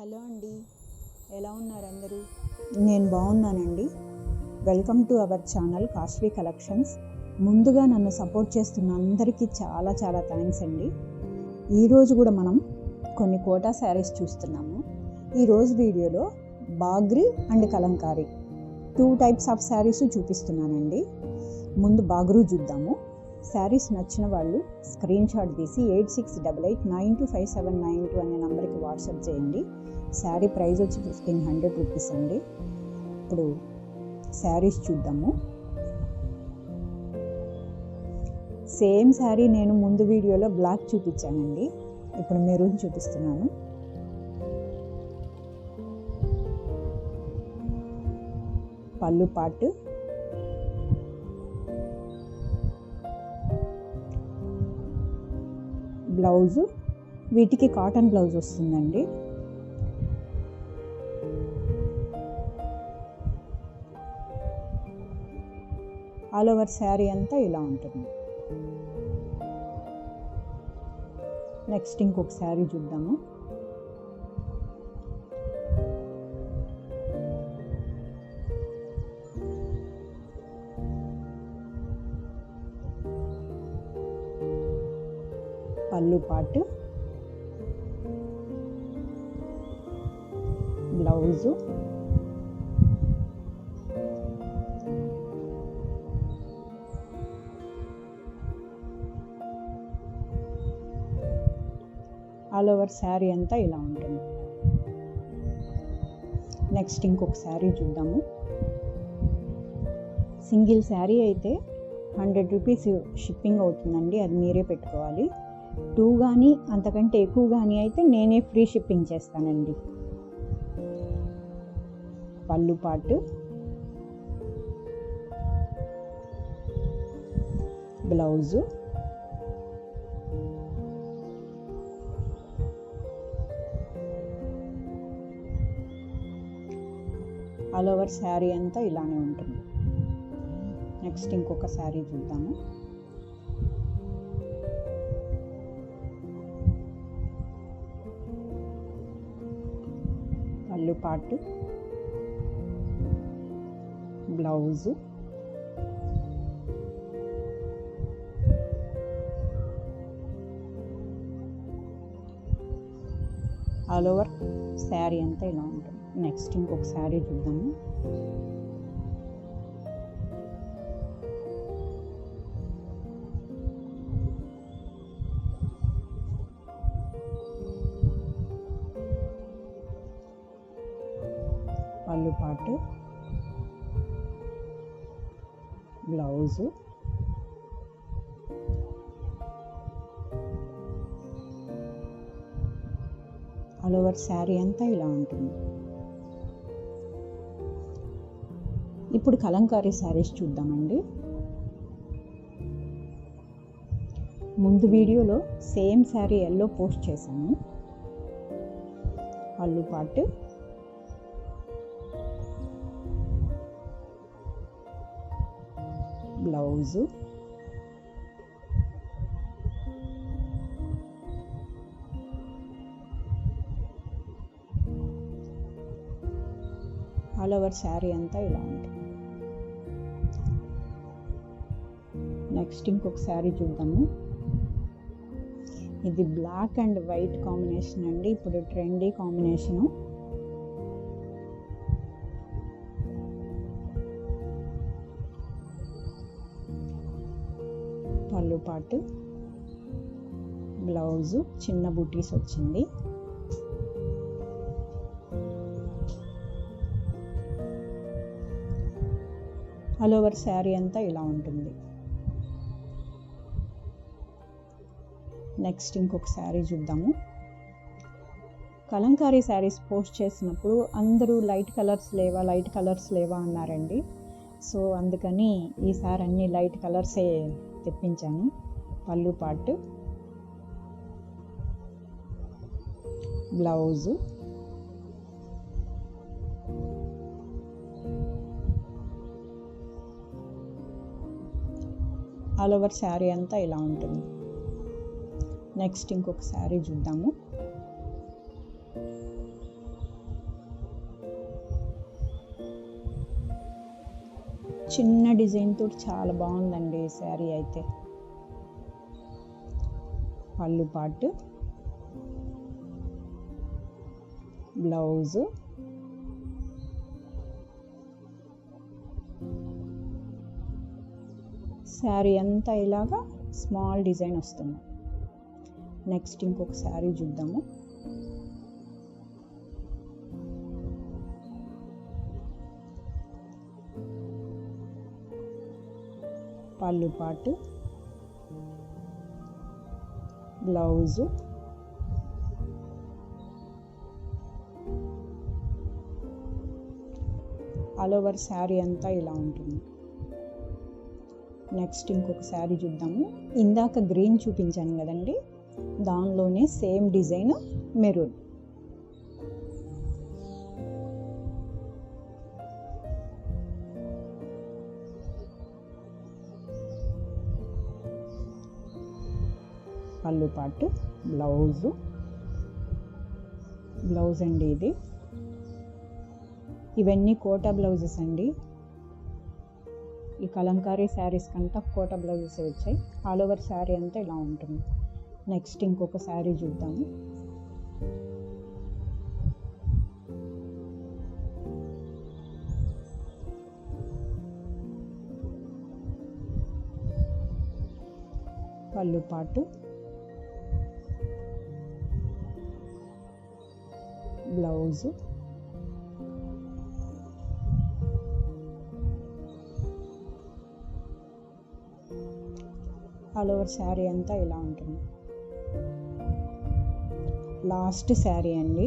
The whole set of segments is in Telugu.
హలో అండి, ఎలా ఉన్నారు అందరూ? నేను బాగున్నానండి. Welcome to our channel costly collections. ముందుగా నన్ను సపోర్ట్ చేస్తున్న అందరికీ చాలా చాలా థ్యాంక్స్ అండి. ఈరోజు కూడా మనం కొన్ని కోటా శారీస్ చూస్తున్నాము. ఈరోజు వీడియోలో Bagru and Kalamkari 2 types of saris చూపిస్తున్నానండి. ముందు బాగ్రు చూద్దాము. శారీస్ నచ్చిన వాళ్ళు స్క్రీన్ షాట్ తీసి 8688925792 అనే నెంబర్కి వాట్సాప్ చేయండి. శారీ ప్రైస్ వచ్చి 1500 రూపీస్ అండి. ఇప్పుడు శారీస్ చూద్దాము. సేమ్ శారీ నేను ముందు వీడియోలో బ్లాక్ చూపించానండి, ఇప్పుడు మెరూన్ చూపిస్తున్నాను. పళ్ళు పార్ట్, బ్లౌజు వీటికి కాటన్ బ్లౌజ్ వస్తుందండి. ఆల్ ఓవర్ శారీ అంతా ఇలా ఉంటుంది. నెక్స్ట్ ఇంకొక శారీ చూద్దాము. పళ్ళు part, blouse, all over sari అంతా ఇలా ఉంటుంది. నెక్స్ట్ ఇంకొక శారీ చూద్దాము. సింగిల్ శారీ అయితే 100 రూపీస్ షిప్పింగ్ అవుతుందండి, అది మీరే పెట్టుకోవాలి. 2 కానీ అంతకంటే ఎక్కువ కానీ అయితే నేనే ఫ్రీ షిప్పింగ్ చేస్తానండి. పళ్ళు part, blouse, all over sari అంతా ఇలానే ఉంటుంది. నెక్స్ట్ ఇంకొక శారీ చూద్దాము. పళ్ళు part, blouse, all over sari అంతా ఇలా ఉంటుంది. నెక్స్ట్ ఇంకొక శారీ చూద్దాము. పళ్ళు part, blouse, all over sari అంతా ఇలా ఉంటుంది. ఇప్పుడు కలంకారీ శారీస్ చూద్దామండి. ముందు వీడియోలో సేమ్ శారీ ఎల్లో పోస్ట్ చేశాను. పళ్ళు part, blouse, all over sari అంతా ఇలా ఉంటుంది. నెక్స్ట్ ఇంకొక శారీ చూద్దాము. ఇది బ్లాక్ అండ్ వైట్ కాంబినేషన్ అండి, ఇప్పుడు ట్రెండీ కాంబినేషను. పళ్ళు పార్ట్, బ్లౌజు చిన్న బూటీస్ వచ్చింది. ఆల్ ఓవర్ శారీ అంతా ఇలా ఉంటుంది. నెక్స్ట్ ఇంకొక శారీ చూద్దాము. కలంకారీ శారీస్ పోస్ట్ చేసినప్పుడు అందరూ లైట్ కలర్స్ లేవా అన్నారండి. సో అందుకని ఈసారి అన్ని లైట్ కలర్సే తెప్పించాను. పళ్ళు part, blouse, all over sari అంతా ఇలా ఉంటుంది. నెక్స్ట్ ఇంకొక శారీ చూద్దాము. చిన్న డిజైన్ తోటి చాలా బాగుందండి ఈ శారీ అయితే. పళ్ళు పార్ట్, బ్లౌజు, శారీ అంతా ఇలాగా స్మాల్ డిజైన్ వస్తుంది. నెక్స్ట్ ఇంకొక శారీ చూద్దాము. పళ్ళు part, blouse, all over sari అంతా ఇలా ఉంటుంది. నెక్స్ట్ ఇంకొక శారీ చూద్దాము. ఇందాక గ్రీన్ చూపించాను కదండి, దానిలోనే సేమ్ డిజైన్ మెరూన్. పళ్ళు పార్ట్, బ్లౌజ్ అండి ఇది. ఇవన్నీ కోటా బ్లౌజెస్ అండి. ఈ కలంకారీ శారీస్ కంతా కోటా బ్లౌజెస్ వచ్చాయి. ఆల్ ఓవర్ శారీ అంతా ఇలా ఉంటుంది. నెక్స్ట్ ఇంకొక శారీ చూద్దాము. పళ్ళు part, blouse, all over sari అంతా ఇలా ఉంటుంది. లాస్ట్ శారీ అండి.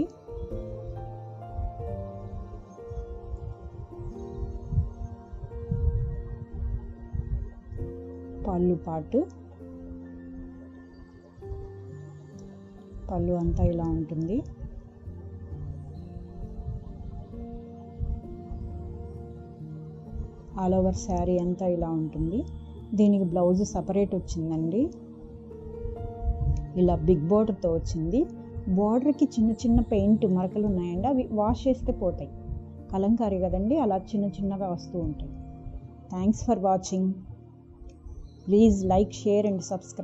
పళ్ళు పార్ట్, పళ్ళు అంతా ఇలా ఉంటుంది. ఆల్ ఓవర్ శారీ అంతా ఇలా ఉంటుంది. దీనికి బ్లౌజ్ సపరేట్ వచ్చిందండి. ఇలా బిగ్ బోర్డర్తో వచ్చింది. బోర్డర్కి చిన్న చిన్న పెయింట్ మరకలు ఉన్నాయండి, అవి వాష్ చేస్తే పోతాయి. కలంకారీ కదండి, అలా చిన్న చిన్నగా వస్తూ ఉంటాయి. Thanks for watching. Please like, share and subscribe.